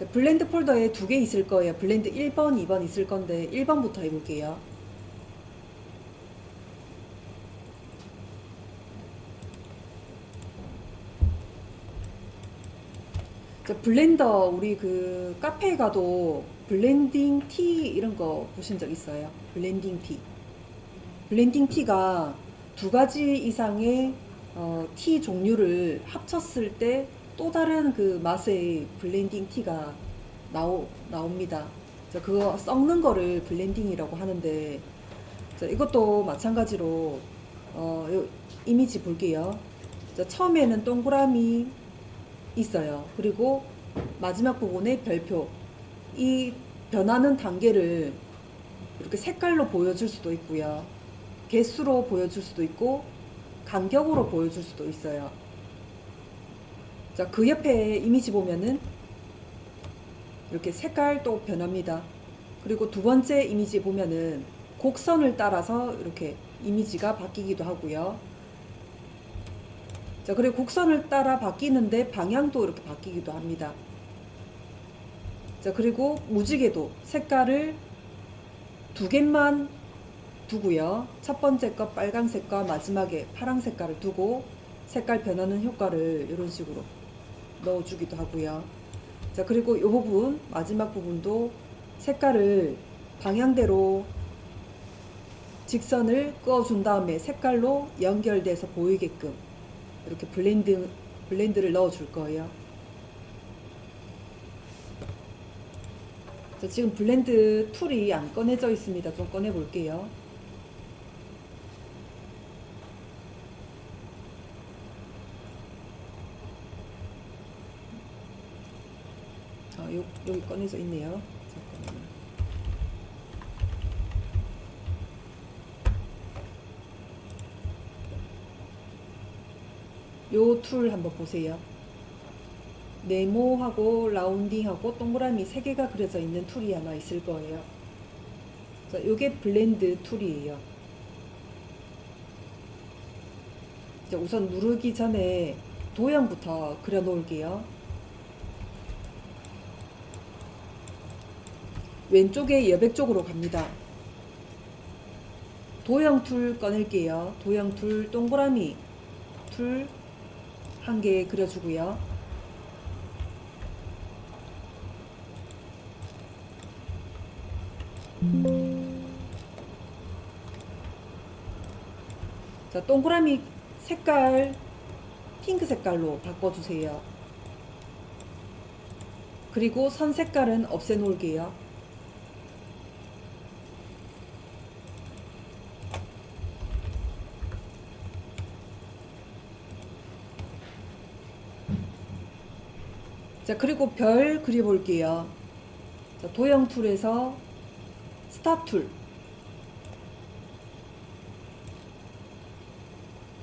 자, 블렌드 폴더에 두 개 있을 거예요. 블렌드 1번, 2번 있을 건데 1번부터 해볼게요. 자, 블렌더 우리 그 카페에 가도 블렌딩 티 이런 거 보신 적 있어요? 블렌딩 티. 블렌딩 티가 두 가지 이상의 티 종류를 합쳤을 때 또 다른 그 맛의 블렌딩 티가 나옵니다. 자, 그거 섞는 거를 블렌딩이라고 하는데, 자, 이것도 마찬가지로 요 이미지 볼게요. 자, 처음에는 동그라미 있어요. 그리고 마지막 부분에 별표. 이 변하는 단계를 이렇게 색깔로 보여줄 수도 있고요. 개수로 보여줄 수도 있고 간격으로 보여줄 수도 있어요. 자, 그 옆에 이미지 보면은 이렇게 색깔도 변합니다. 그리고 두 번째 이미지 보면은 곡선을 따라서 이렇게 이미지가 바뀌기도 하고요. 자, 그리고 곡선을 따라 바뀌는데 방향도 이렇게 바뀌기도 합니다. 자, 그리고 무지개도 색깔을 두 개만 두고요. 첫 번째 거 빨간색과 마지막에 파란 색깔을 두고 색깔 변하는 효과를 이런 식으로 넣어주기도 하고요. 자, 그리고 이 부분, 마지막 부분도 색깔을 방향대로 직선을 그어준 다음에 색깔로 연결돼서 보이게끔 이렇게 블렌드를 넣어줄 거예요. 자, 지금 블렌드 툴이 안 꺼내져 있습니다. 좀 꺼내 볼게요. 여기 꺼내져 있네요. 잠깐만요. 요 툴 한번 보세요. 네모하고 라운딩하고 동그라미 3개가 그려져 있는 툴이 하나 있을 거예요. 자, 요게 블렌드 툴이에요. 자, 우선 누르기 전에 도형부터 그려 놓을게요. 왼쪽에 여백 쪽으로 갑니다. 도형 툴 꺼낼게요. 도형 툴 동그라미 툴 한 개 그려주고요. 자, 동그라미 색깔 핑크 색깔로 바꿔주세요. 그리고 선 색깔은 없애 놓을게요. 자, 그리고 별 그려볼게요. 자, 도형 툴에서 스타 툴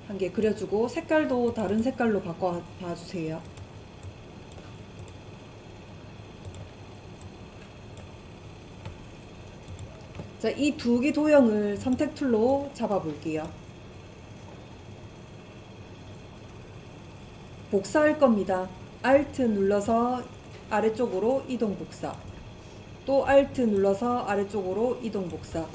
한 개 그려주고 색깔도 다른 색깔로 바꿔 봐주세요. 자, 이 두 개 도형을 선택 툴로 잡아 볼게요. 복사할 겁니다. Alt 눌러서 아래쪽으로 이동 복사. 또 Alt 눌러서 아래쪽으로 이동 복사.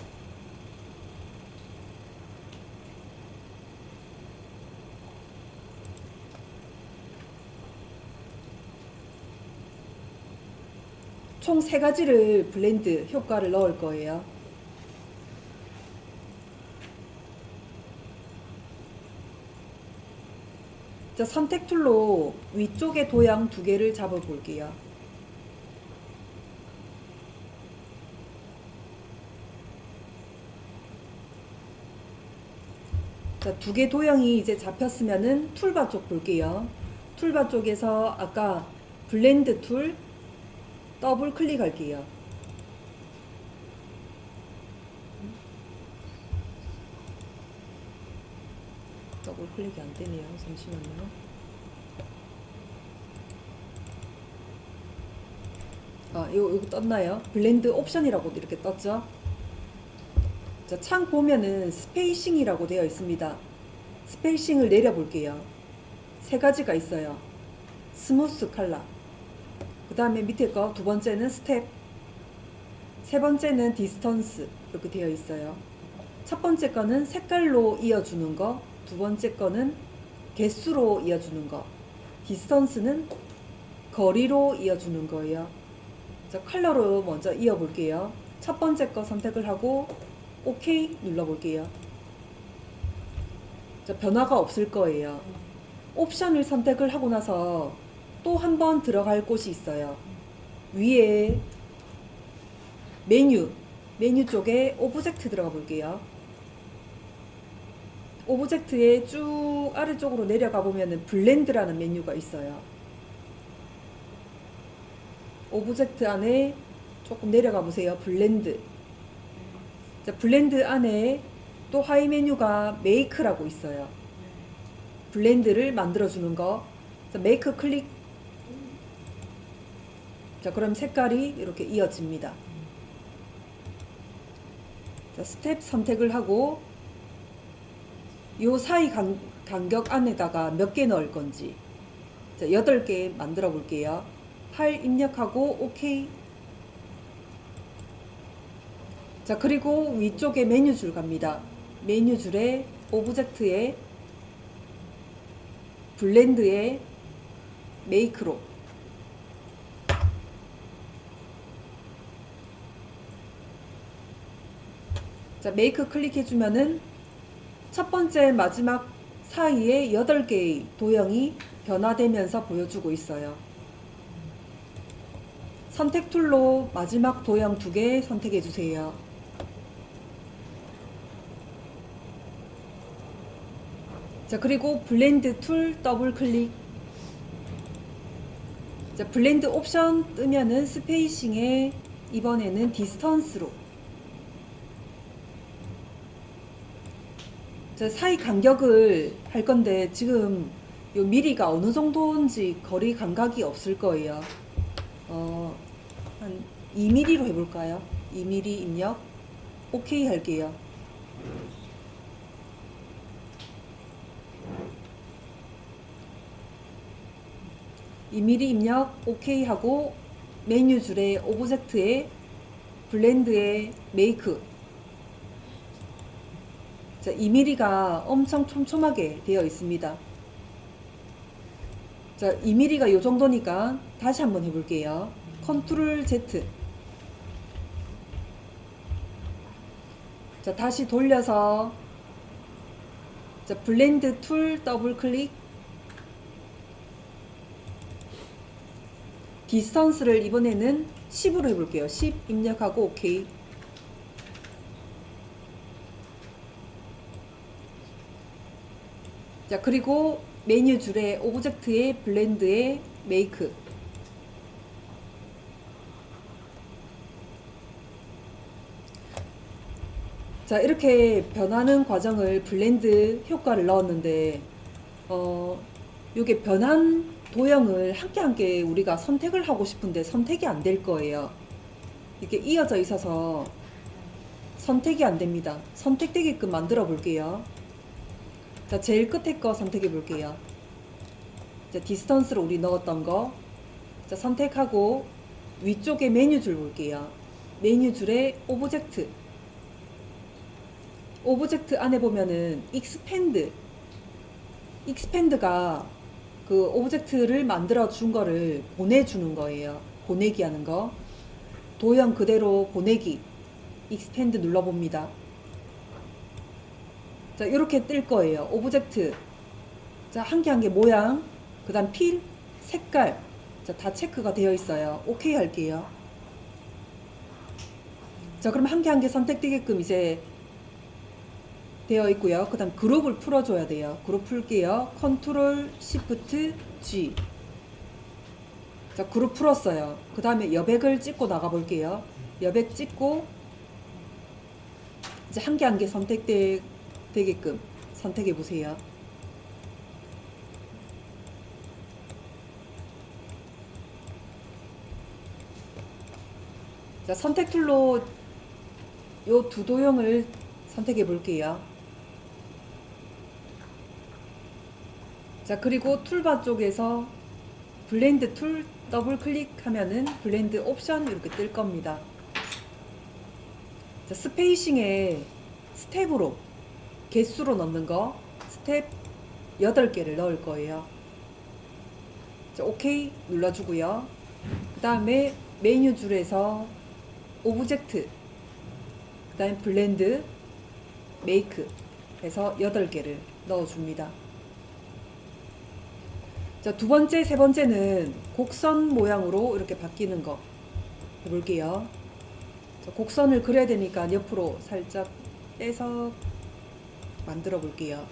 총 3가지를 블렌드 효과를 넣을 거예요. 자, 선택 툴로 위쪽에 도형 2개를 잡아 볼게요. 자, 2개 도형이 이제 잡혔으면은 툴바 쪽 볼게요. 툴바 쪽에서 아까 블렌드 툴 더블 클릭할게요. 더블 클릭이 안 되네요. 잠시만요. 이거 떴나요? 블렌드 옵션이라고도 이렇게 떴죠? 자, 창 보면은 스페이싱이라고 되어 있습니다. 스페이싱을 내려볼게요. 3가지가 있어요. 스무스 컬러, 그 다음에 밑에 거 두 번째는 스텝, 세 번째는 디스턴스 이렇게 되어 있어요. 첫 번째 거는 색깔로 이어주는 거, 두 번째 거는 개수로 이어주는 거, 디스턴스는 거리로 이어주는 거예요. 자, 컬러로 먼저 이어 볼게요. 첫 번째 거 선택을 하고 OK 눌러 볼게요. 자, 변화가 없을 거예요. 옵션을 선택을 하고 나서 또 한 번 들어갈 곳이 있어요. 위에 메뉴 쪽에 오브젝트 들어가 볼게요. 오브젝트에 쭉 아래쪽으로 내려가 보면은 블렌드라는 메뉴가 있어요. 오브젝트 안에 조금 내려가 보세요. 블렌드. 자, 블렌드 안에 또 하위 메뉴가 메이크라고 있어요. 블렌드를 만들어주는 거. 자, 메이크 클릭. 자, 그럼 색깔이 이렇게 이어집니다. 자, 스텝 선택을 하고 요 사이 간격 안에다가 몇 개 넣을 건지. 자, 8개 만들어 볼게요. 8 입력하고 OK. 자, 그리고 위쪽에 메뉴줄 갑니다. 메뉴줄에 오브젝트에 블렌드에 메이크로. 자, 메이크 클릭해주면은 첫 번째 마지막 사이에 8개의 도형이 변화되면서 보여주고 있어요. 선택 툴로 마지막 도형 2개 선택해주세요. 자, 그리고 블렌드 툴 더블 클릭. 자, 블렌드 옵션 뜨면은 스페이싱에 이번에는 디스턴스로. 자, 사이 간격을 할 건데 지금 요 미리가 어느 정도인지 거리 감각이 없을 거예요. 한 2mm로 해볼까요? 2mm 입력. OK 할게요. (2mm) 입력 OK 하고 메뉴 줄에 오브젝트에 블렌드에 메이크. 자, 2mm가 엄청 촘촘하게 되어 있습니다. 자, 2mm가 요 정도니까 다시 한번 해볼게요. 컨트롤 Z. 자, 다시 돌려서 자, 블렌드 툴 더블 클릭. 디스턴스를 이번에는 10으로 해볼게요. 10 입력하고 OK. 자, 그리고 메뉴 줄에 오브젝트에 블렌드에 메이크. 자, 이렇게 변하는 과정을 블렌드 효과를 넣었는데 요게 변한 도형을 함께 우리가 선택을 하고 싶은데 선택이 안 될 거예요. 이렇게 이어져 있어서 선택이 안 됩니다. 선택되게끔 만들어 볼게요. 자, 제일 끝에 거 선택해 볼게요. 자, 디스턴스로 우리 넣었던 거. 자, 선택하고 위쪽에 메뉴줄 볼게요. 메뉴줄에 오브젝트. 오브젝트 안에 보면은 익스펜드가 그 오브젝트를 만들어 준 거를 보내주는 거예요. 보내기 하는 거. 도형 그대로 보내기. 익스펜드 눌러봅니다. 자, 이렇게 뜰 거예요. 오브젝트. 자, 한 개 한 개 모양. 그 다음 필, 색깔. 자, 다 체크가 되어 있어요. OK 할게요. 자, 그럼 한 개 한 개 선택되게끔 이제 되어 있고요. 그 다음 그룹을 풀어줘야 돼요. 그룹 풀게요. 컨트롤 시프트 G. 자, 그룹 풀었어요. 그 다음에 여백을 찍고 나가 볼게요. 여백 찍고 이제 한 개 한 개 선택되게끔 선택해 보세요. 자, 선택 툴로 요 두 도형을 선택해 볼게요. 자, 그리고 툴바 쪽에서 블렌드 툴 더블 클릭하면은 블렌드 옵션 이렇게 뜰 겁니다. 자, 스페이싱에 스텝으로 개수로 넣는 거 스텝 8개를 넣을 거예요. 자, 오케이 눌러주고요. 그 다음에 메뉴 줄에서 오브젝트, 그 다음에 블렌드, 메이크 해서 8개를 넣어줍니다. 자, 두 번째, 세 번째는 곡선 모양으로 이렇게 바뀌는 거 해볼게요. 자, 곡선을 그려야 되니까 옆으로 살짝 빼서 만들어 볼게요.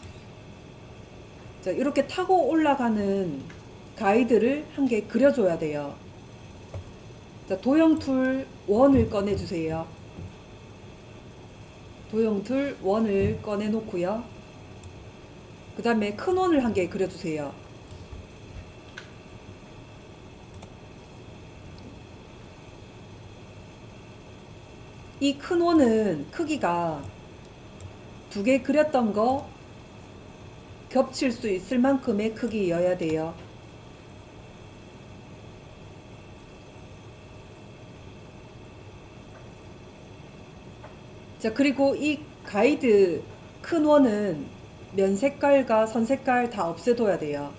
자, 이렇게 타고 올라가는 가이드를 한 개 그려줘야 돼요. 자, 도형 툴 1을 꺼내주세요. 도형 툴 1을 꺼내 놓고요. 그 다음에 큰 원을 한 개 그려주세요. 이 큰 원은 크기가 2개 그렸던 거 겹칠 수 있을 만큼의 크기여야 돼요. 자, 그리고 이 가이드 큰 원은 면 색깔과 선 색깔 다 없애둬야 돼요.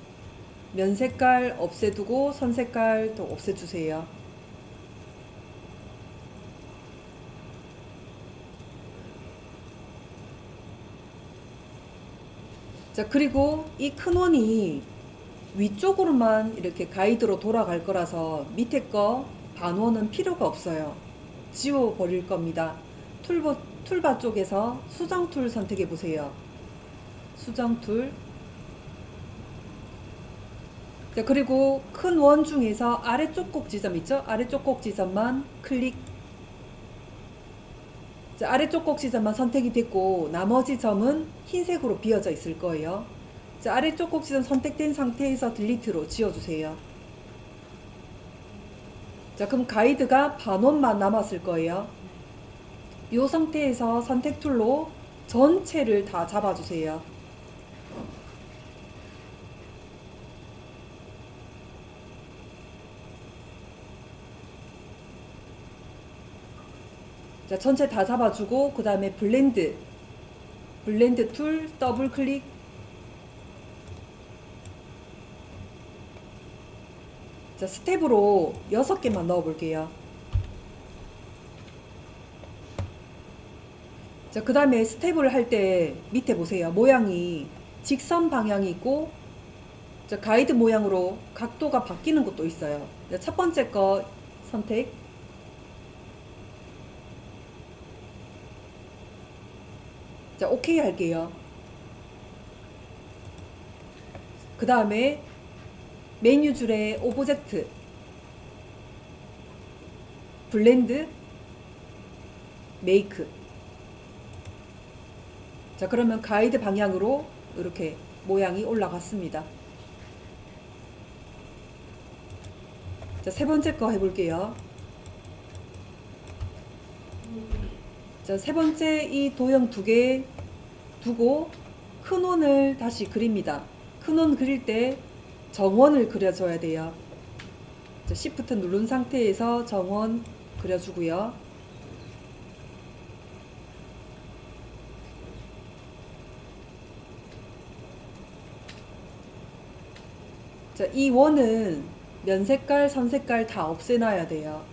면 색깔 없애두고 선 색깔도 없애주세요. 자, 그리고 이 큰 원이 위쪽으로만 이렇게 가이드로 돌아갈 거라서 밑에 거 반원은 필요가 없어요. 지워 버릴 겁니다. 툴바 쪽에서 수정 툴 선택해 보세요. 수정 툴. 자, 그리고 큰 원 중에서 아래쪽 꼭 지점 있죠? 아래쪽 꼭 지점만 클릭. 자, 아래쪽 꼭 지점만 선택이 됐고 나머지 점은 흰색으로 비어져 있을 거예요. 자, 아래쪽 꼭 지점 선택된 상태에서 딜리트로 지워주세요. 자, 그럼 가이드가 반원만 남았을 거예요. 이 상태에서 선택 툴로 전체를 다 잡아주세요. 자, 전체 다 잡아주고 그 다음에 블렌드 툴 더블 클릭. 자, 스텝으로 6개만 넣어 볼게요. 자, 그 다음에 스텝을 할 때 밑에 보세요. 모양이 직선 방향이 있고, 자, 가이드 모양으로 각도가 바뀌는 것도 있어요. 자, 첫 번째 거 선택. 자, 오케이 할게요. 그 다음에 메뉴 줄에 오브젝트, 블렌드, 메이크. 자, 그러면 가이드 방향으로 이렇게 모양이 올라갔습니다. 자, 세 번째 거 해볼게요. 자, 세 번째 이 도형 2개 두고 큰 원을 다시 그립니다. 큰 원 그릴 때 정원을 그려줘야 돼요. 자, Shift 누른 상태에서 정원 그려주고요. 자, 이 원은 면 색깔, 선 색깔 다 없애놔야 돼요.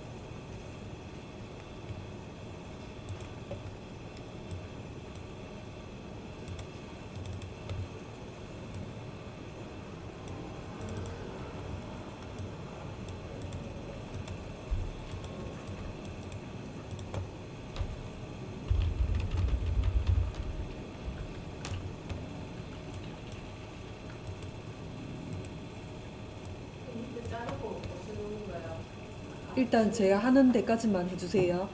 일단 제가 하는 데까지만 해주세요.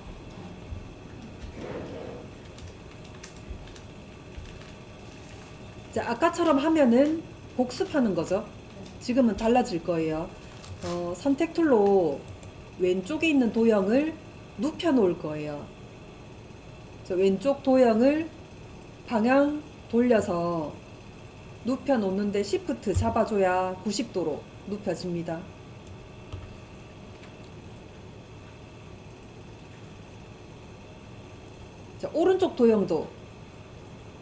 자, 아까처럼 하면은 복습하는 거죠. 지금은 달라질 거예요. 선택 툴로 왼쪽에 있는 도형을 눕혀 놓을 거예요. 자, 왼쪽 도형을 방향 돌려서 눕혀 놓는데 Shift 잡아줘야 90도로 눕혀집니다. 자, 오른쪽 도형도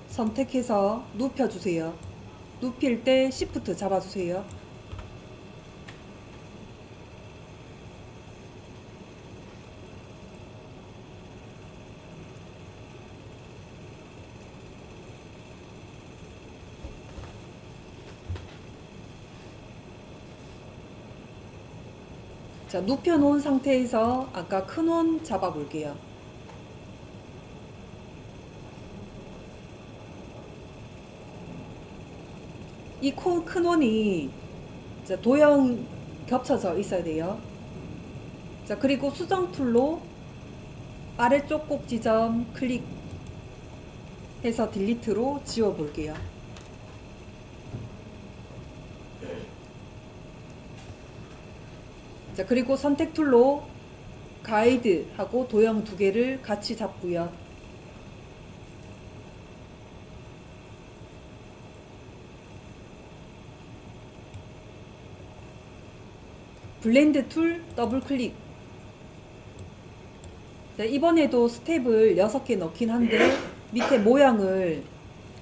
선택해서 눕혀주세요. 눕힐 때 Shift 잡아주세요. 자, 눕혀놓은 상태에서 아까 큰 원 잡아볼게요. 이 큰 원이 자, 도형 겹쳐져 있어야 돼요. 자, 그리고 수정 툴로 아래쪽 꼭 지점 클릭해서 딜리트로 지워 볼게요. 자, 그리고 선택 툴로 가이드하고 도형 두 개를 같이 잡고요. 블렌드 툴 더블 클릭. 자, 이번에도 스텝을 6개 넣긴 한데 밑에 모양을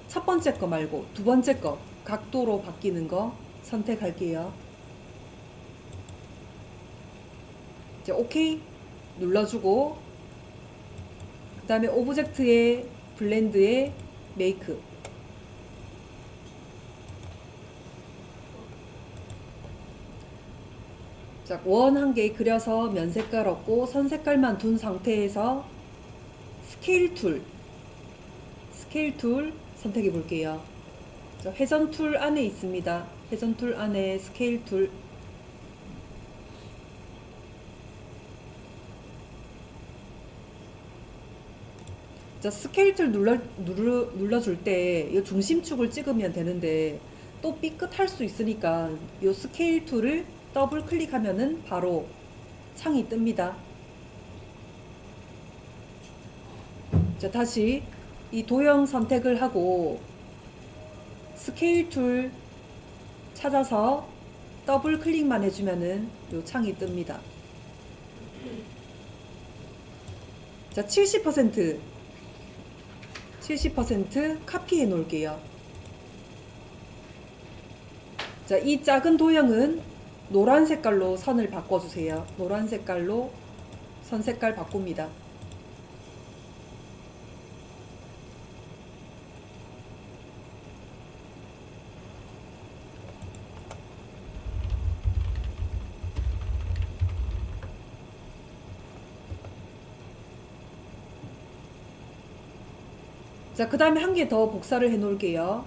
첫 번째 거 말고 두 번째 거 각도로 바뀌는 거 선택할게요. 이제 OK 눌러주고 그 다음에 오브젝트의 블렌드에 메이크. 자, 원 한 개 그려서 면 색깔 없고 선 색깔만 둔 상태에서 스케일 툴 선택해 볼게요. 자, 회전 툴 안에 있습니다. 회전 툴 안에 스케일 툴. 자, 스케일 툴 눌러줄 때 이 중심축을 찍으면 되는데 또 삐끗할 수 있으니까 이 스케일 툴을 더블 클릭하면은 바로 창이 뜹니다. 자, 다시 이 도형 선택을 하고 스케일 툴 찾아서 더블 클릭만 해주면은 이 창이 뜹니다. 자, 70% 카피해 놓을게요. 자, 이 작은 도형은 노란 색깔로 선을 바꿔주세요. 노란 색깔로 선 색깔 바꿉니다. 자, 그 다음에 한 개 더 복사를 해 놓을게요.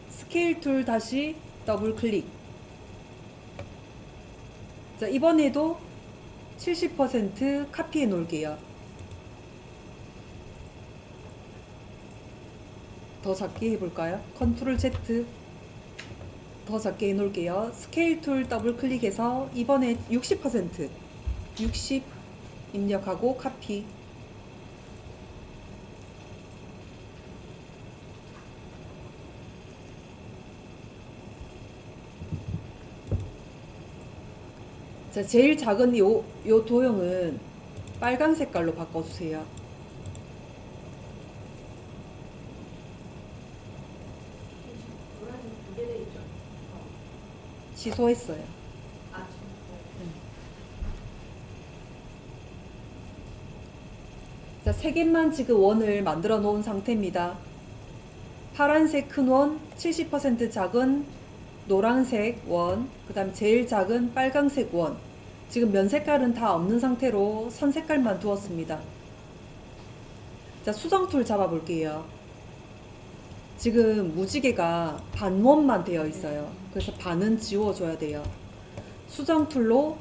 스케일 툴 다시 더블 클릭. 자, 이번에도 70% 카피해 놓을게요. 더 작게 해볼까요? 컨트롤 Z 더 작게 해 놓을게요. 스케일 툴 더블 클릭해서 이번에 60% 60 입력하고 카피. 자, 제일 작은 요 도형은 빨간 색깔로 바꿔주세요. 취소했어요. 자, 세 개만 지금 원을 만들어 놓은 상태입니다. 파란색 큰 원, 70% 작은 노란색 원, 그 다음 제일 작은 빨강색 원. 지금 면 색깔은 다 없는 상태로 선 색깔만 두었습니다. 자, 수정 툴 잡아 볼게요. 지금 무지개가 반원만 되어 있어요. 그래서 반은 지워줘야 돼요. 수정 툴로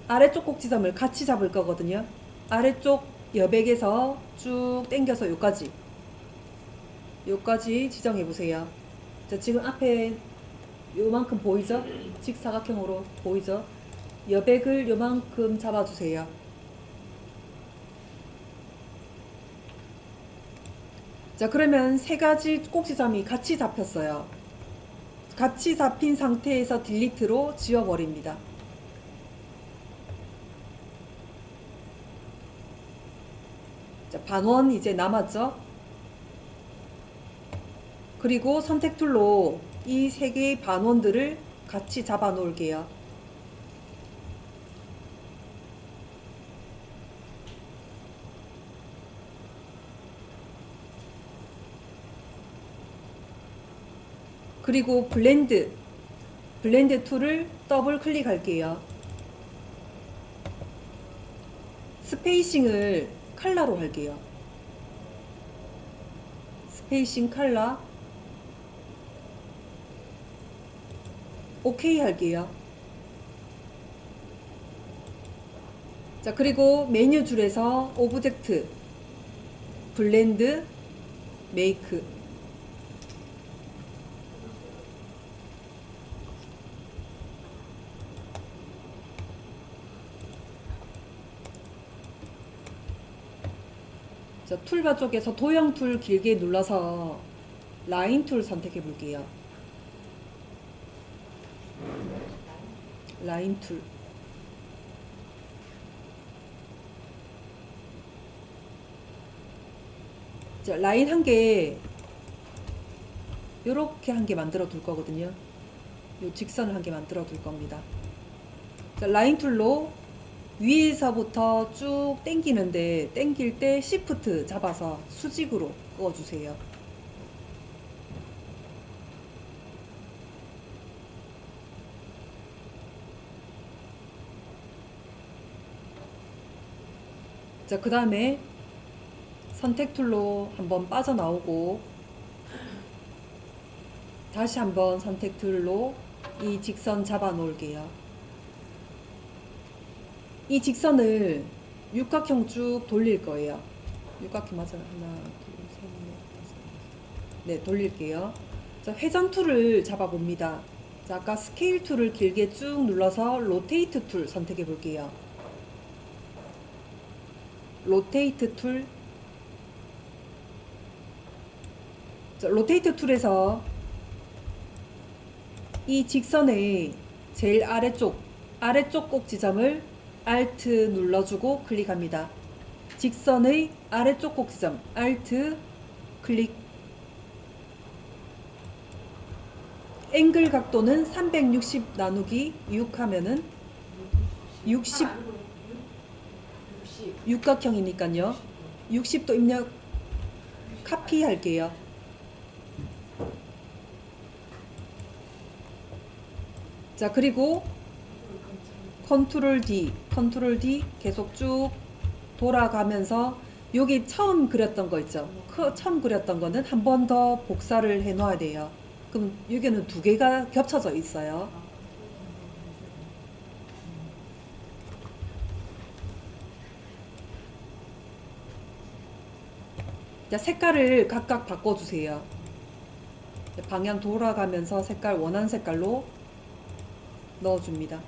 아래쪽 꼭지점을 같이 잡을 거거든요. 아래쪽 여백에서 쭉 당겨서 요까지 지정해 보세요. 자, 지금 앞에 요만큼 보이죠? 직사각형으로 보이죠? 여백을 요만큼 잡아주세요. 자, 그러면 세 가지 꼭지점이 같이 잡혔어요. 같이 잡힌 상태에서 딜리트로 지워버립니다. 자, 반원 이제 남았죠? 그리고 선택 툴로 이 세 개의 반원들을 같이 잡아 놓을게요. 그리고 블렌드 툴을 더블 클릭할게요. 스페이싱을 칼라로 할게요. 스페이싱 칼라 오케이 할게요. 자, 그리고 메뉴 줄에서 오브젝트 블렌드 메이크 자, 툴바 쪽에서 도형 툴 길게 눌러서 라인 툴 선택해 볼게요. 라인 툴. 자, 라인 한 개, 요렇게 한 개 만들어 둘 거거든요. 요 직선을 한 개 만들어 둘 겁니다. 자, 라인 툴로 위에서부터 쭉 당기는데, 당길 때 시프트 잡아서 수직으로 그어주세요. 자, 그 다음에 선택 툴로 한번 빠져나오고 다시 한번 선택 툴로 이 직선 잡아 놓을게요. 이 직선을 육각형 쭉 돌릴 거예요. 육각형 맞아. 하나, 둘, 셋, 넷, 다섯. 네, 돌릴게요. 자, 회전 툴을 잡아 봅니다. 자, 아까 스케일 툴을 길게 쭉 눌러서 로테이트 툴 선택해 볼게요. 로테이트 툴. 자, 로테이트 툴에서 이 직선의 제일 아래쪽 꼭 지점을 Alt 눌러주고 클릭합니다. 직선의 아래쪽 꼭 지점 Alt 클릭. 앵글 각도는 360 나누기 6 하면은 60 육각형이니까요. 60도 입력 카피 할게요. 자, 그리고 컨트롤 D 계속 쭉 돌아가면서 여기 처음 그렸던 거 있죠? 처음 그렸던 거는 한 번 더 복사를 해 놓아야 돼요. 그럼 여기는 두 개가 겹쳐져 있어요. 자, 색깔을 각각 바꿔주세요. 방향 돌아가면서 색깔 원하는 색깔로 넣어줍니다.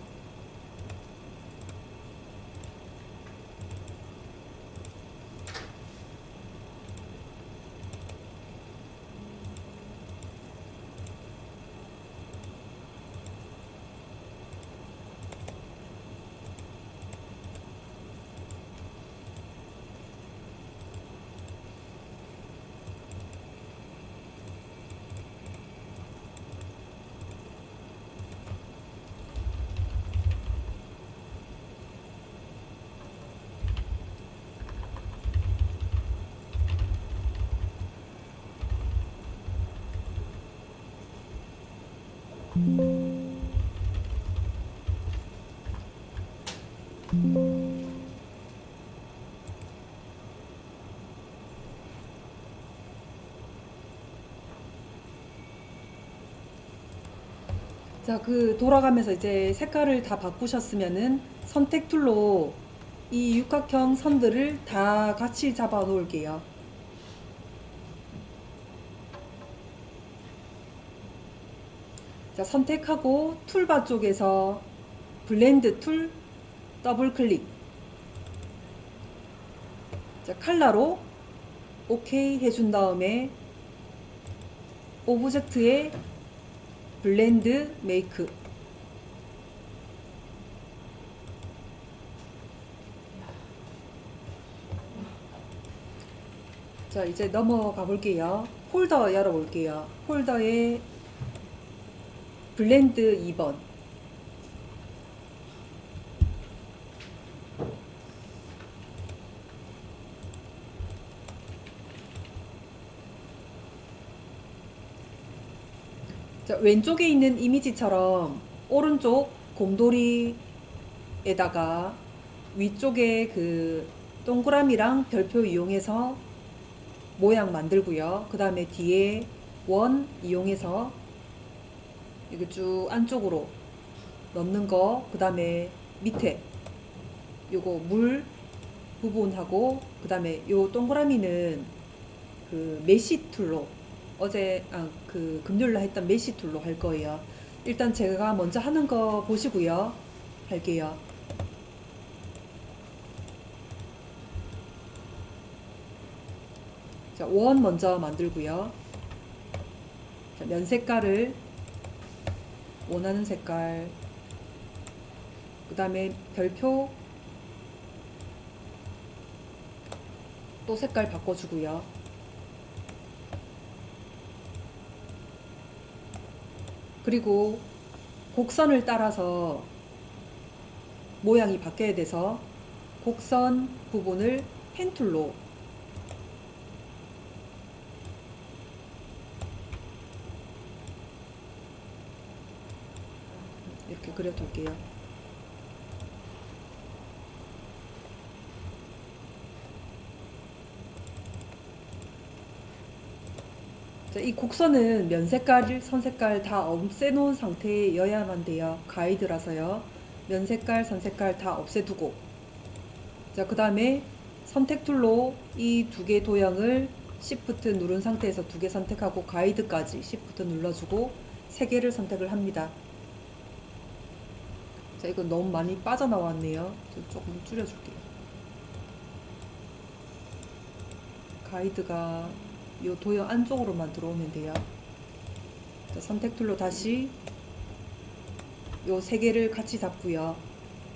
자, 그 돌아가면서 이제 색깔을 다 바꾸셨으면은 선택 툴로 이 육각형 선들을 다 같이 잡아 놓을게요. 자, 선택하고 툴바 쪽에서 블렌드 툴 더블 클릭. 자, 칼라로 오케이 해준 다음에 오브젝트에 블렌드 메이크. 자, 이제 넘어가 볼게요. 폴더 열어볼게요. 폴더에 블렌드 2번. 자, 왼쪽에 있는 이미지처럼 오른쪽 곰돌이에다가 위쪽에 그 동그라미랑 별표 이용해서 모양 만들고요. 그 다음에 뒤에 원 이용해서 이거 쭉 안쪽으로 넣는 거, 그 다음에 밑에 요거 물 부분하고, 그 다음에 요 동그라미는 그 메시 툴로 그 금요일날 했던 메시 툴로 할 거예요. 일단 제가 먼저 하는 거 보시고요. 할게요. 자, 원 먼저 만들고요. 자, 면 색깔을 원하는 색깔, 그 다음에 별표 또 색깔 바꿔주고요. 그리고 곡선을 따라서 모양이 바뀌어야 돼서 곡선 부분을 펜툴로 이렇게 그려둘게요. 자, 이 곡선은 면 색깔, 선 색깔 다 없애놓은 상태여야만 돼요. 가이드라서요. 면 색깔, 선 색깔 다 없애두고, 자, 그 다음에 선택 툴로 이 두 개 도형을 Shift 누른 상태에서 두 개 선택하고 가이드까지 Shift 눌러주고 세 개를 선택을 합니다. 자, 이거 너무 많이 빠져나왔네요. 조금 줄여줄게요. 가이드가 이 도형 안쪽으로만 들어오면 돼요. 자, 선택 툴로 다시 요 세 개를 같이 잡고요.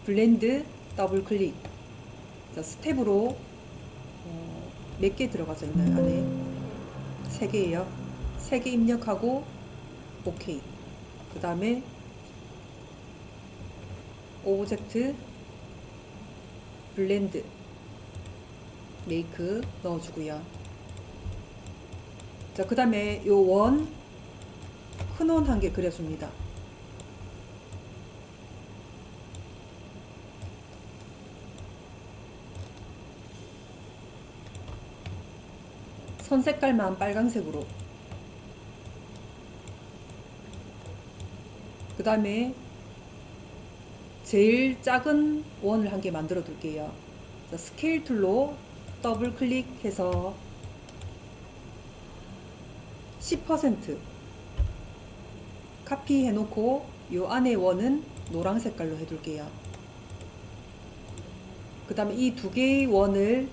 블렌드 더블 클릭. 자, 스텝으로 몇 개 들어가져 있나요? 안에 3개예요. 3개 입력하고 OK. 그 다음에 오브젝트 블렌드 메이크 넣어주고요. 자, 그 다음에 요 원 큰 원 한 개 그려줍니다. 선 색깔만 빨간색으로. 그 다음에 제일 작은 원을 한 개 만들어 둘게요. 자, 스케일 툴로 더블 클릭해서 10% 카피 해놓고 요 안에 원은 노란 색깔로 해둘게요. 그 다음에 이 두 개의 원을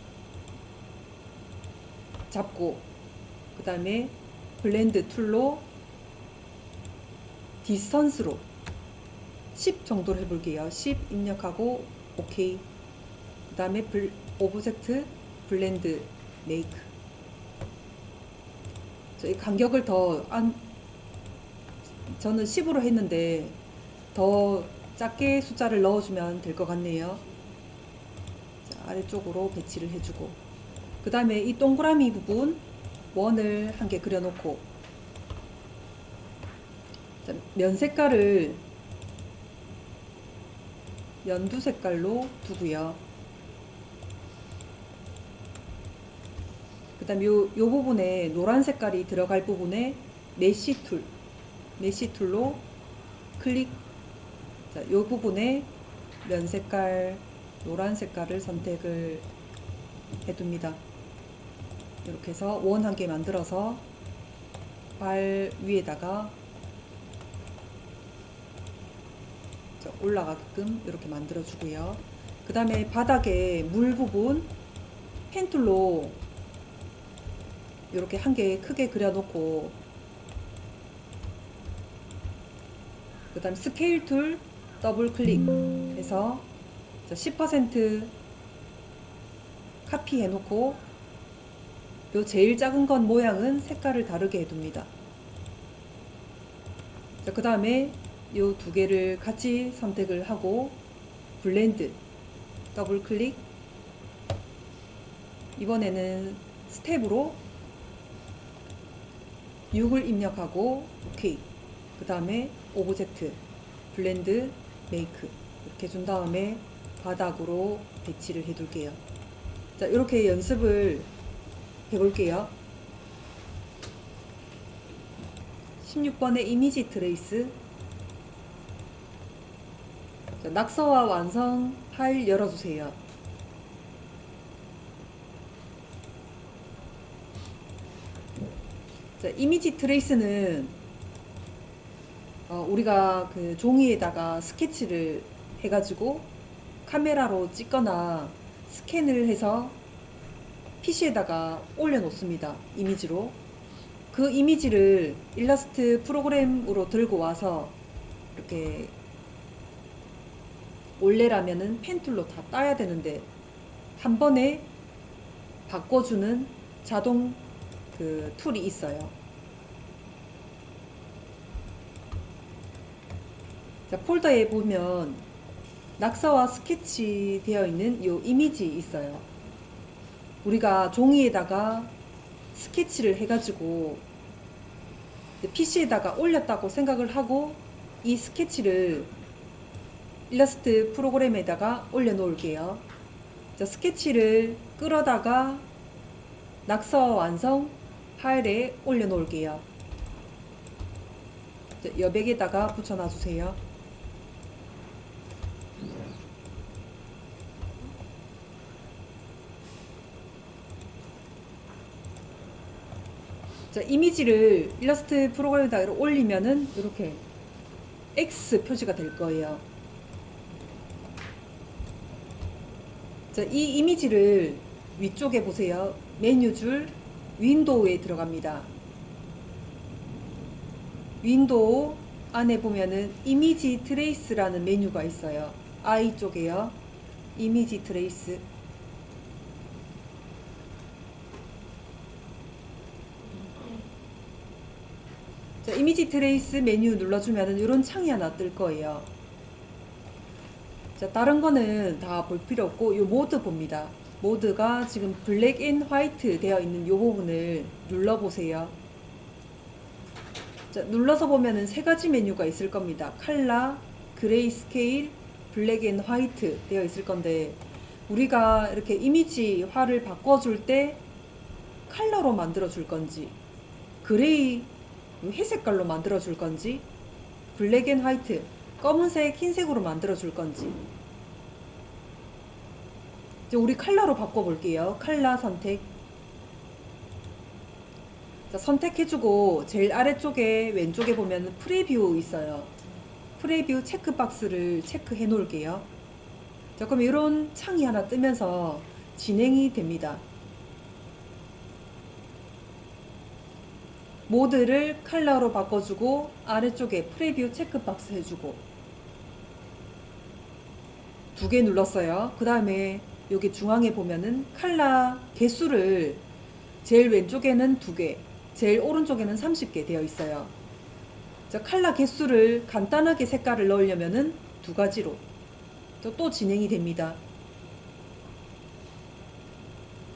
잡고, 그 다음에 블렌드 툴로 디스턴스로 10 정도로 해볼게요. 10 입력하고 OK. 그 다음에 오브젝트 블렌드 메이크. 이 간격을 저는 10으로 했는데 더 작게 숫자를 넣어주면 될 것 같네요. 자, 아래쪽으로 배치를 해주고, 그 다음에 이 동그라미 부분 원을 한 개 그려놓고, 자, 면 색깔을 연두 색깔로 두고요. 그 다음에 요 부분에 노란 색깔이 들어갈 부분에 메시 툴로 클릭. 자, 요 부분에 면 색깔 노란 색깔을 선택을 해둡니다. 이렇게 해서 원 한 개 만들어서 발 위에다가 올라가게끔 이렇게 만들어 주고요. 그 다음에 바닥에 물 부분 펜툴로 이렇게 한 개 크게 그려 놓고, 그 다음 스케일 툴 더블 클릭 해서 10% 카피 해 놓고 요 제일 작은 건 모양은 색깔을 다르게 해둡니다. 자, 그 다음에 요 두 개를 같이 선택을 하고 블렌드 더블 클릭. 이번에는 스텝으로 6을 입력하고 오케이. 그 다음에 오브젝트 블렌드 메이크 이렇게 준 다음에 바닥으로 배치를 해 둘게요. 자, 이렇게 연습을 해 볼게요. 16번의 이미지 트레이스. 자, 낙서와 완성 파일 열어주세요. 자, 이미지 트레이스는 우리가 그 종이에다가 스케치를 해가지고 카메라로 찍거나 스캔을 해서 PC에다가 올려놓습니다. 이미지로. 그 이미지를 일러스트 프로그램으로 들고 와서 이렇게 원래라면은 펜툴로 다 따야 되는데 한 번에 바꿔주는 자동 그 툴이 있어요. 자, 폴더에 보면 낙서와 스케치 되어 있는 요 이미지 있어요. 우리가 종이에다가 스케치를 해가지고 PC에다가 올렸다고 생각을 하고 이 스케치를 일러스트 프로그램에다가 올려 놓을게요. 자, 스케치를 끌어다가 낙서 완성 파일에 올려 놓을게요. 자, 여백에다가 붙여 놔주세요. 자, 이미지를 일러스트 프로그램에다가 올리면은 이렇게 X 표시가 될 거예요. 자, 이 이미지를 위쪽에 보세요. 메뉴줄 윈도우에 들어갑니다. 윈도우 안에 보면은 이미지 트레이스라는 메뉴가 있어요. I 쪽에요. 이미지 트레이스. 자, 이미지 트레이스 메뉴 눌러주면은 이런 창이 하나 뜰 거예요. 자, 다른 거는 다 볼 필요 없고 요 모드 봅니다. 모드가 지금 블랙 앤 화이트 되어 있는 요 부분을 눌러보세요. 자, 눌러서 보면은 세 가지 메뉴가 있을 겁니다. 컬러, 그레이 스케일, 블랙 앤 화이트 되어 있을 건데 우리가 이렇게 이미지화를 바꿔줄 때 컬러로 만들어 줄 건지 그레이 회색깔로 만들어 줄 건지 블랙 앤 화이트 검은색 흰색으로 만들어 줄 건지 이제 우리 컬러로 바꿔 볼게요. 컬러 선택. 자, 선택해주고 제일 아래쪽에 왼쪽에 보면 프리뷰 있어요. 프리뷰 체크박스를 체크해 놓을게요. 자, 그럼 이런 창이 하나 뜨면서 진행이 됩니다. 모드를 컬러로 바꿔주고 아래쪽에 프리뷰 체크박스 해주고 두 개 눌렀어요. 그 다음에 여기 중앙에 보면은 컬러 개수를 제일 왼쪽에는 2개, 제일 오른쪽에는 30개 되어 있어요. 자, 컬러 개수를 간단하게 색깔을 넣으려면은 2가지로 또 진행이 됩니다.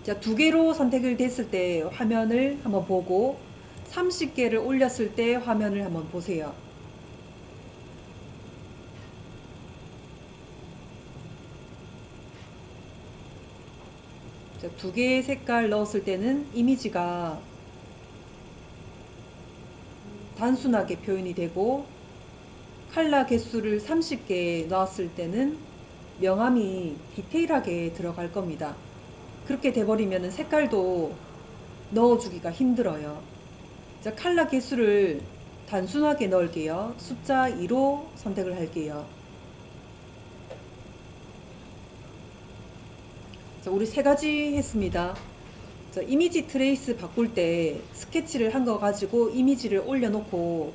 자, 2개로 선택을 됐을 때 화면을 한번 보고 30개를 올렸을 때 화면을 한번 보세요. 자, 2개의 색깔 넣었을 때는 이미지가 단순하게 표현이 되고 컬러 개수를 30개 넣었을 때는 명암이 디테일하게 들어갈 겁니다. 그렇게 돼버리면 색깔도 넣어주기가 힘들어요. 자, 컬러 개수를 단순하게 넣을게요. 숫자 2로 선택을 할게요. 자, 우리 3가지 했습니다. 자, 이미지 트레이스 바꿀 때 스케치를 한 거 가지고 이미지를 올려놓고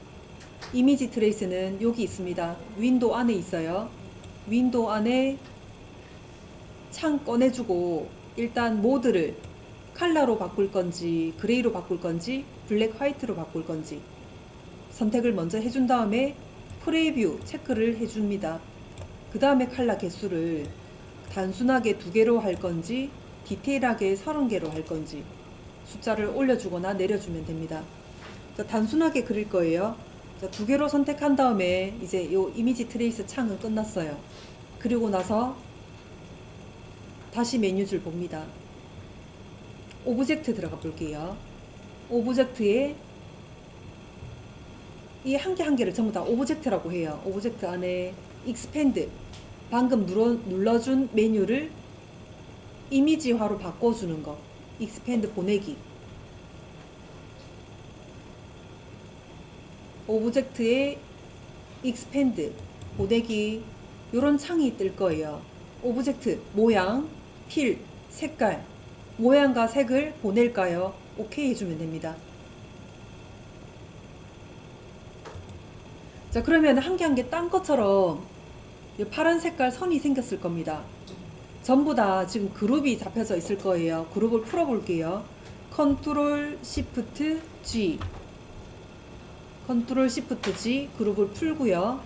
이미지 트레이스는 여기 있습니다. 윈도우 안에 있어요. 윈도우 안에 창 꺼내주고 일단 모드를 칼라로 바꿀 건지, 그레이로 바꿀 건지, 블랙 화이트로 바꿀 건지 선택을 먼저 해준 다음에 프리뷰 체크를 해줍니다. 그 다음에 칼라 개수를 단순하게 2개로 할 건지 디테일하게 30개로 할 건지 숫자를 올려주거나 내려주면 됩니다. 자, 단순하게 그릴 거예요. 자, 2개로 선택한 다음에 이제 요 이미지 트레이스 창은 끝났어요. 그리고 나서 다시 메뉴줄 봅니다. 오브젝트 들어가 볼게요. 오브젝트에 이 한 개 한 개를 전부 다 오브젝트라고 해요. 오브젝트 안에 익스펜드 방금 눌러준 메뉴를 이미지화로 바꿔주는 거. 익스펜드 보내기. 오브젝트에 익스펜드 보내기 요런 창이 뜰 거예요. 오브젝트 모양, 필, 색깔 모양과 색을 보낼까요? 오케이 해주면 됩니다. 자, 그러면 한 개 한 개 딴 것처럼 파란 색깔 선이 생겼을 겁니다. 전부 다 지금 그룹이 잡혀져 있을 거예요. 그룹을 풀어 볼게요. 컨트롤 시프트 G 컨트롤 시프트 G 그룹을 풀고요.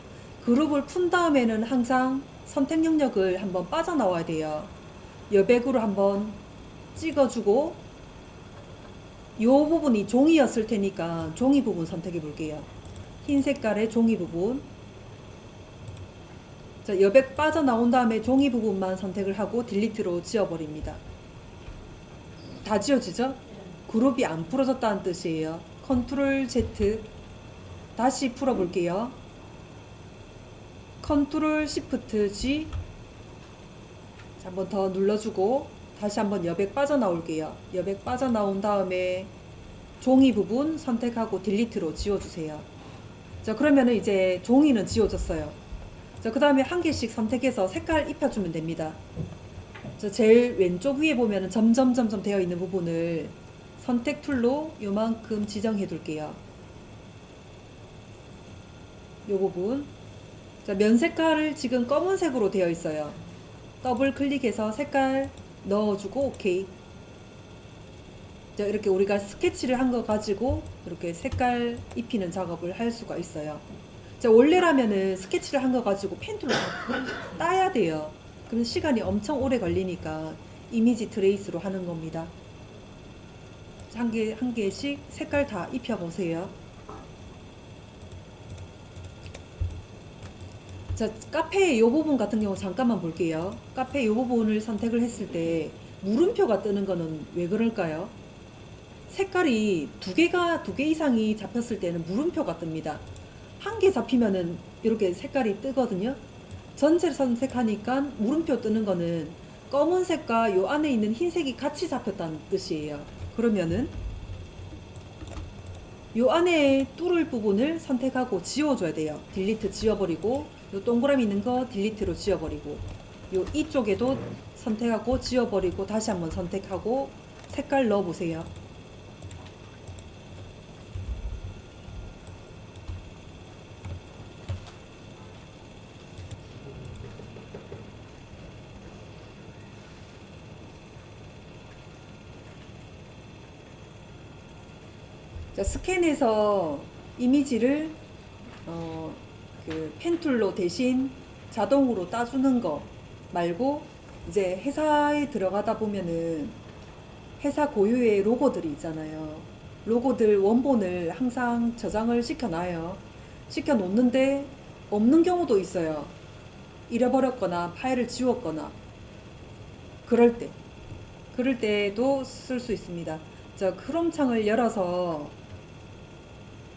그룹을 푼 다음에는 항상 선택 영역을 한번 빠져나와야 돼요. 여백으로 한번 찍어주고 이 부분이 종이였을 테니까 종이 부분 선택해 볼게요. 흰 색깔의 종이 부분. 자, 여백 빠져나온 다음에 종이 부분만 선택을 하고 딜리트로 지워버립니다. 다 지워지죠? 그룹이 안 풀어졌다는 뜻이에요. 컨트롤 Z 다시 풀어볼게요. 컨트롤 시프트 G 한 번 더 눌러주고 다시 한번 여백 빠져나올게요. 여백 빠져나온 다음에 종이 부분 선택하고 딜리트로 지워주세요. 자, 그러면은 이제 종이는 지워졌어요. 자, 그 다음에 한 개씩 선택해서 색깔 입혀주면 됩니다. 자, 제일 왼쪽 위에 보면은 점점점점 되어 있는 부분을 선택 툴로 요만큼 지정해 둘게요. 요 부분. 자, 면 색깔을 지금 검은색으로 되어 있어요. 더블 클릭해서 색깔 넣어주고 오케이. 자, 이렇게 우리가 스케치를 한 거 가지고 이렇게 색깔 입히는 작업을 할 수가 있어요. 자, 원래라면은 스케치를 한 거 가지고 펜툴로 따야 돼요. 그럼 시간이 엄청 오래 걸리니까 이미지 트레이스로 하는 겁니다. 한 개씩 색깔 다 입혀보세요. 자, 카페의 이 부분 같은 경우 잠깐만 볼게요. 카페 이 부분을 선택을 했을 때 물음표가 뜨는 거는 왜 그럴까요? 색깔이 두 개 이상이 잡혔을 때는 물음표가 뜹니다. 한 개 잡히면은 이렇게 색깔이 뜨거든요. 전체를 선택하니까 물음표 뜨는 거는 검은색과 요 안에 있는 흰색이 같이 잡혔다는 뜻이에요. 그러면은 요 안에 뚫을 부분을 선택하고 지워줘야 돼요. 딜리트 지워버리고 요 동그라미 있는 거 딜리트로 지워버리고 요 이쪽에도 선택하고 지워버리고 다시 한번 선택하고 색깔 넣어보세요. 자, 스캔해서 이미지를 그 펜툴로 대신 자동으로 따주는 거 말고 이제 회사에 들어가다 보면은 회사 고유의 로고들이 있잖아요. 로고들 원본을 항상 저장을 시켜놔요. 시켜놓는데 없는 경우도 있어요. 잃어버렸거나 파일을 지웠거나 그럴 때도 쓸 수 있습니다. 자, 크롬 창을 열어서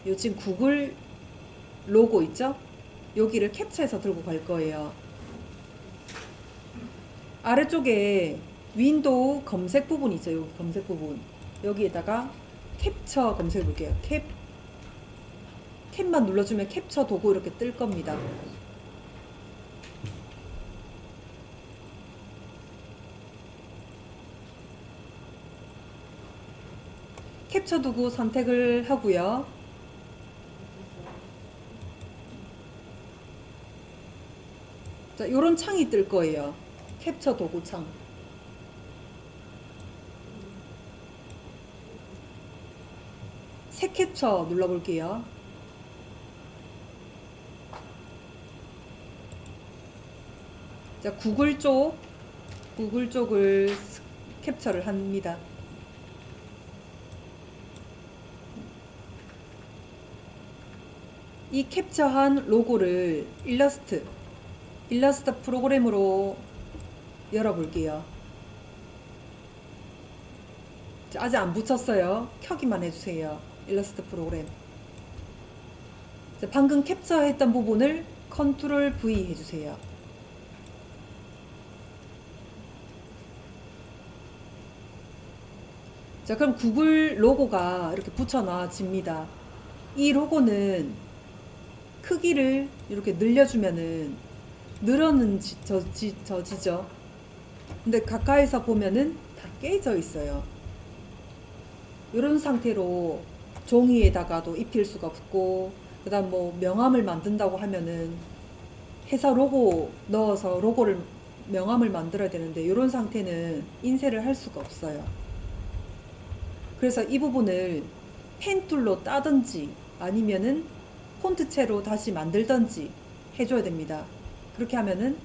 요 지금 구글 로고 있죠? 여기를 캡처해서 들고 갈 거예요. 아래쪽에 윈도우 검색 부분 있죠? 여기 검색 부분. 여기에다가 캡처 검색해 볼게요. 캡만 눌러주면 캡처 도구 이렇게 뜰 겁니다. 캡처 도구 선택을 하고요. 자, 요런 창이 뜰 거예요. 캡처 도구 창. 새 캡처 눌러볼게요. 자, 구글 쪽을 캡처를 합니다. 이 캡처한 로고를 일러스트 프로그램으로 열어볼게요. 자, 아직 안 붙였어요. 켜기만 해주세요. 일러스트 프로그램. 자, 방금 캡처했던 부분을 컨트롤 V 해주세요. 자, 그럼 구글 로고가 이렇게 붙여놔집니다. 이 로고는 크기를 이렇게 늘려주면은 늘어지죠. 근데 가까이서 보면은 다 깨져 있어요. 이런 상태로 종이에다가도 입힐 수가 없고, 그 다음 뭐 명함을 만든다고 하면은 회사 로고 넣어서 로고를 명함을 만들어야 되는데 이런 상태는 인쇄를 할 수가 없어요. 그래서 이 부분을 펜툴로 따든지 아니면은 폰트체로 다시 만들든지 해줘야 됩니다. 그렇게 하면은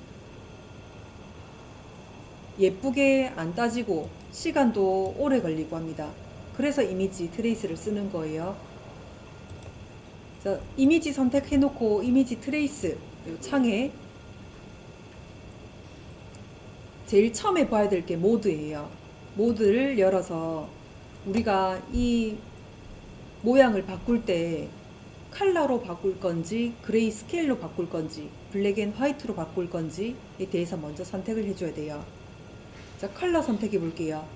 예쁘게 안 따지고 시간도 오래 걸리고 합니다. 그래서 이미지 트레이스를 쓰는 거예요. 자, 이미지 선택해 놓고 이미지 트레이스 이 창에 제일 처음에 봐야 될 게 모드예요. 모드를 열어서 우리가 이 모양을 바꿀 때 컬러로 바꿀 건지 그레이 스케일로 바꿀 건지 블랙 앤 화이트로 바꿀 건지에 대해서 먼저 선택을 해줘야 돼요. 자, 컬러 선택해 볼게요.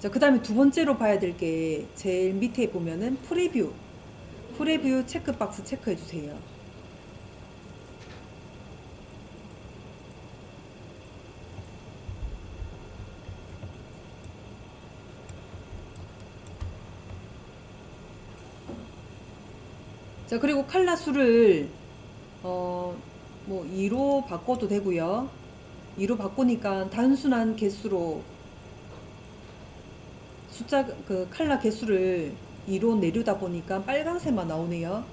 자, 그 다음에 두 번째로 봐야 될 게 제일 밑에 보면은 프리뷰 체크박스 체크해 주세요. 자, 그리고 컬러 수를 뭐 2로 바꿔도 되고요. 2로 바꾸니까 단순한 개수로 숫자 그 컬러 개수를 2로 내려다 보니까 빨간색만 나오네요.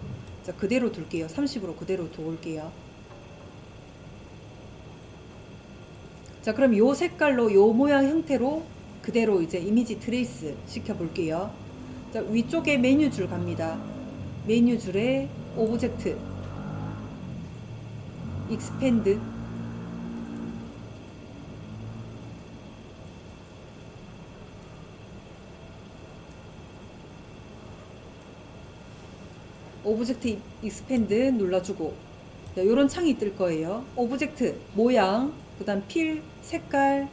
자, 그대로 둘게요. 30으로 그대로 두을게요. 자, 그럼 요 색깔로 요 모양 형태로 그대로 이제 이미지 트레이스 시켜 볼게요. 자, 위쪽에 메뉴 줄 갑니다. 메뉴 줄에 오브젝트 익스펜드 오브젝트 익스펜드 눌러주고 이런 창이 뜰 거예요. 오브젝트 모양 그 다음 필 색깔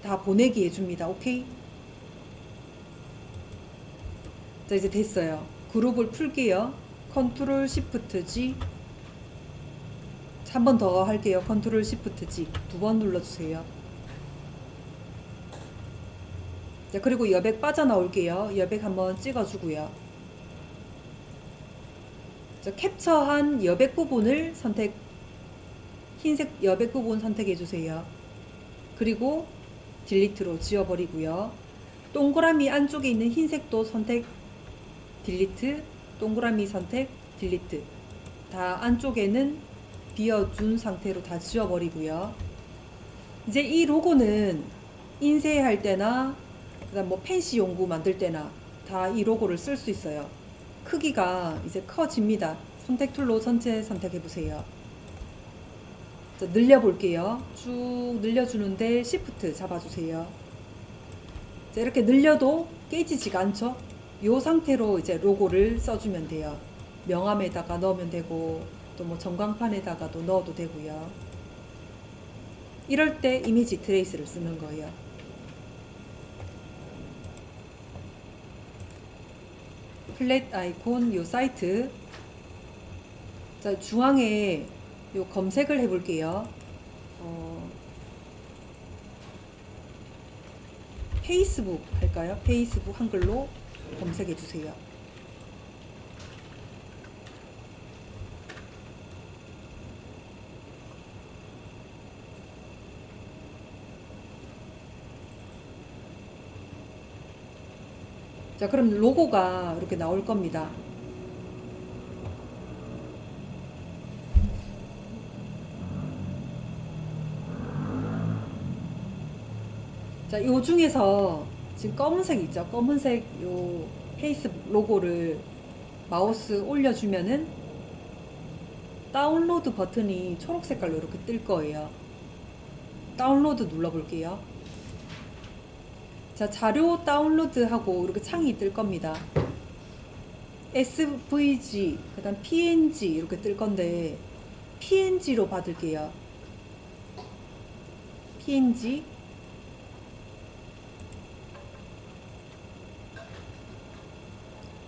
다 보내기 해줍니다. 오케이. 자, 이제 됐어요. 그룹을 풀게요. 컨트롤 시프트 G 한 번 더 할게요. 컨트롤 시프트 G 두 번 눌러주세요. 자, 그리고 여백 빠져나올게요. 여백 한번 찍어주고요. 자, 캡처한 여백 부분을 흰색 여백 부분 선택해 주세요. 그리고 딜리트로 지워버리고요. 동그라미 안쪽에 있는 흰색도 선택 딜리트, 동그라미 선택 딜리트. 다 안쪽에는 비워준 상태로 다 지워버리고요. 이제 이 로고는 인쇄할 때나 그다음 뭐 펜시 용구 만들 때나 다 이 로고를 쓸 수 있어요. 크기가 이제 커집니다. 선택 툴로 전체 선택해 보세요. 늘려 볼게요. 쭉 늘려주는데 시프트 잡아주세요. 자, 이렇게 늘려도 깨지지가 않죠. 이 상태로 이제 로고를 써주면 돼요. 명함에다가 넣으면 되고 또 뭐 전광판에다가도 넣어도 되고요. 이럴 때 이미지 트레이스를 쓰는 거예요. 플랫 아이콘 요 사이트 자, 중앙에 요 검색을 해볼게요. 페이스북 할까요? 페이스북 한글로 검색해 주세요. 자, 그럼 로고가 이렇게 나올 겁니다. 자, 요 중에서 지금 검은색 있죠? 검은색 요 페이스북 로고를 마우스 올려주면은 다운로드 버튼이 초록 색깔로 이렇게 뜰 거예요. 다운로드 눌러볼게요. 자, 자료 다운로드하고 이렇게 창이 뜰 겁니다. SVG, 그 다음 PNG 이렇게 뜰 건데, PNG로 받을게요. PNG.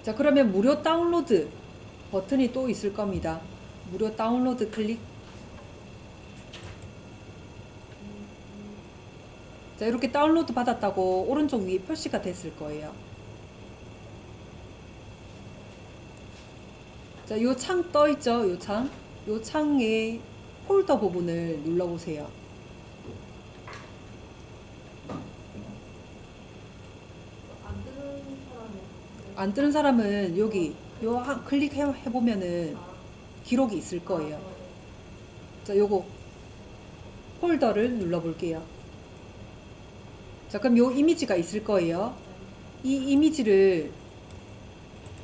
자, 그러면 무료 다운로드 버튼이 또 있을 겁니다. 무료 다운로드 클릭. 자, 이렇게 다운로드 받았다고 오른쪽 위에 표시가 됐을 거예요. 자, 요 창 떠 있죠? 요 창. 요 창의 폴더 부분을 눌러보세요. 안 뜨는 사람은 여기 요 클릭해 보면은 기록이 있을 거예요. 자, 요거 폴더를 눌러볼게요. 자, 그럼 요 이미지가 있을 거예요. 이 이미지를,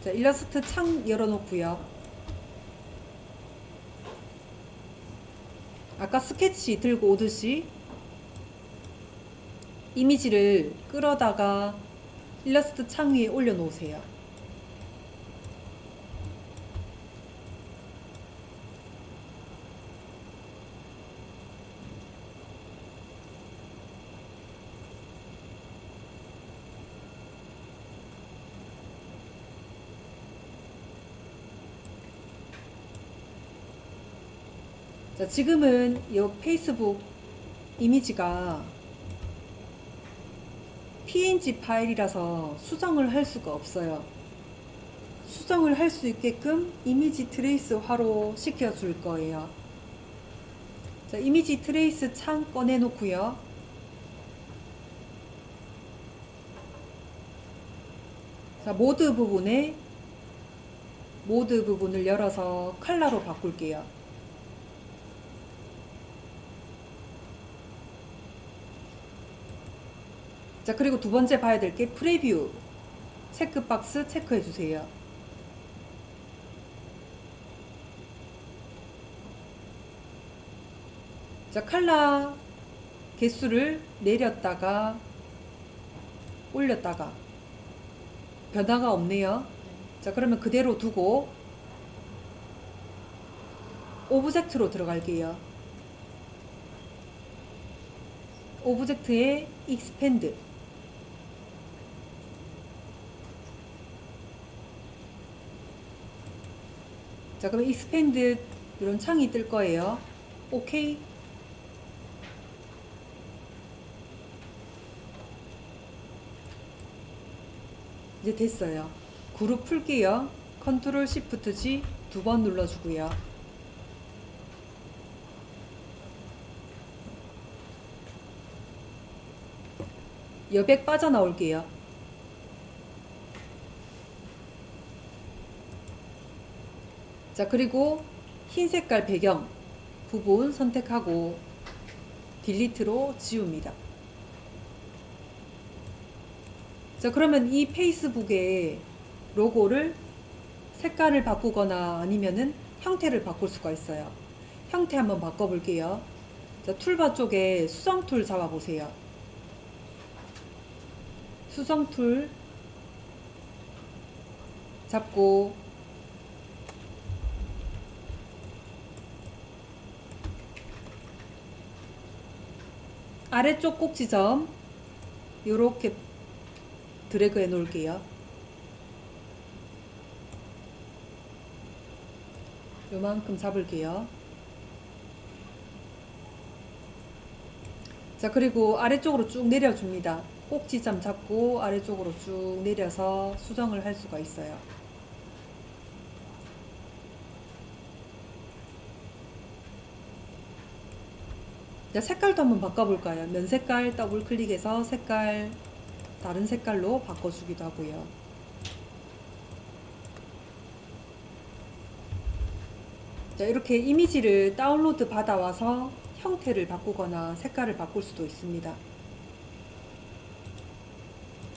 자, 일러스트 창 열어놓고요. 아까 스케치 들고 오듯이 이미지를 끌어다가 일러스트 창 위에 올려놓으세요. 자, 지금은 이 페이스북 이미지가 PNG 파일이라서 수정을 할 수가 없어요. 수정을 할 수 있게끔 이미지 트레이스화로 시켜줄 거예요. 자, 이미지 트레이스 창 꺼내 놓고요. 자, 모드 부분을 열어서 컬러로 바꿀게요. 자, 그리고 두 번째 봐야 될 게 프리뷰 체크박스 체크해 주세요. 자, 컬러 개수를 내렸다가 올렸다가 변화가 없네요. 자, 그러면 그대로 두고 오브젝트로 들어갈게요. 오브젝트에 익스펜드. 자, 그럼 익스펜드 이런 창이 뜰 거예요. 오케이. 이제 됐어요. 그룹 풀게요. 컨트롤 시프트 G 두 번 눌러주고요. 여백 빠져나올게요. 자, 그리고 흰 색깔 배경 부분 선택하고 딜리트로 지웁니다. 자, 그러면 이 페이스북의 로고를 색깔을 바꾸거나 아니면은 형태를 바꿀 수가 있어요. 형태 한번 바꿔볼게요. 자, 툴바 쪽에 수정 툴 잡아보세요. 수정 툴 잡고 아래쪽 꼭지점 요렇게 드래그 해 놓을게요. 요만큼 잡을게요. 자, 그리고 아래쪽으로 쭉 내려줍니다. 꼭지점 잡고 아래쪽으로 쭉 내려서 수정을 할 수가 있어요. 자, 색깔도 한번 바꿔볼까요? 면 색깔 더블 클릭해서 색깔 다른 색깔로 바꿔주기도 하고요. 자, 이렇게 이미지를 다운로드 받아와서 형태를 바꾸거나 색깔을 바꿀 수도 있습니다.